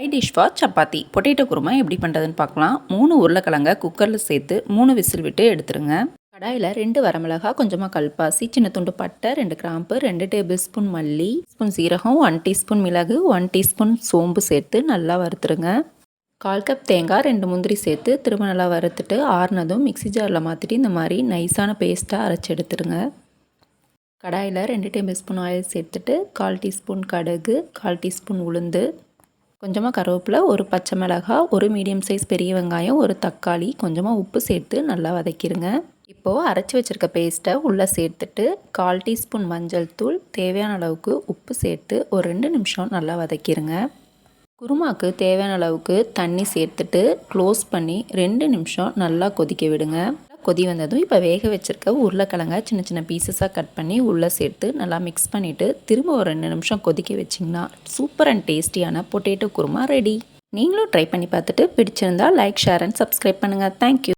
Side dish for chapati potato kurma எப்படி பண்ணுறதுன்னு பார்க்கலாம். 3 உருளைக்கிழங்க குக்கரில் சேர்த்து 3 விசில் விட்டு எடுத்துருங்க. கடாயில் 2 வரமிளகா, கொஞ்சமாக கல்பாசி, சின்ன துண்டு பட்டை, 2 கிராம்பு, 2 டேபிள் ஸ்பூன் மல்லி, ஸ்பூன் சீரகம், 1 டீஸ்பூன் மிளகு, 1 டீஸ்பூன் சோம்பு சேர்த்து நல்லா வறுத்துருங்க. 1/4 கப் தேங்காய், 2 முந்திரி சேர்த்து திரும்ப நல்லா வறுத்துட்டு ஆறுனதும் மிக்ஸி ஜாரில் மாற்றிட்டு இந்த மாதிரி நைஸான பேஸ்ட்டாக அரைச்சி எடுத்துருங்க. கடாயில் 2 டேபிள் ஸ்பூன் ஆயில் சேர்த்துட்டு 1/4 டீஸ்பூன் கடுகு, 1/4 டீஸ்பூன் உளுந்து, கொஞ்சமாக கருவேப்பிலை, ஒரு பச்சை மிளகாய், ஒரு மீடியம் சைஸ் பெரிய வெங்காயம், ஒரு தக்காளி, கொஞ்சமாக உப்பு சேர்த்து நல்லா வதக்கிடுங்க. இப்போது அரைச்சி வச்சுருக்க பேஸ்ட்டை உள்ளே சேர்த்துட்டு 1/4 டீஸ்பூன் மஞ்சள் தூள், தேவையான அளவுக்கு உப்பு சேர்த்து ஒரு 2 நிமிஷம் நல்லா வதக்கிடுங்க. குருமாவுக்கு தேவையான அளவுக்கு தண்ணி சேர்த்துட்டு க்ளோஸ் பண்ணி 2 நிமிஷம் நல்லா கொதிக்க விடுங்க. கொதி வந்ததும் இப்போ வேக வச்சுருக்க உருளைக்கிழங்க சின்ன சின்ன பீசஸாக கட் பண்ணி உள்ளே சேர்த்து நல்லா மிக்ஸ் பண்ணிவிட்டு திரும்ப ஒரு 2 நிமிஷம் கொதிக்க வச்சிங்கன்னா சூப்பர் அண்ட் டேஸ்டியான பொட்டேட்டோ குருமா ரெடி. நீங்களும் ட்ரை பண்ணி பார்த்துட்டு பிடிச்சிருந்தா லைக், ஷேர் அண்ட் சப்ஸ்கிரைப் பண்ணுங்கள். தேங்க்யூ.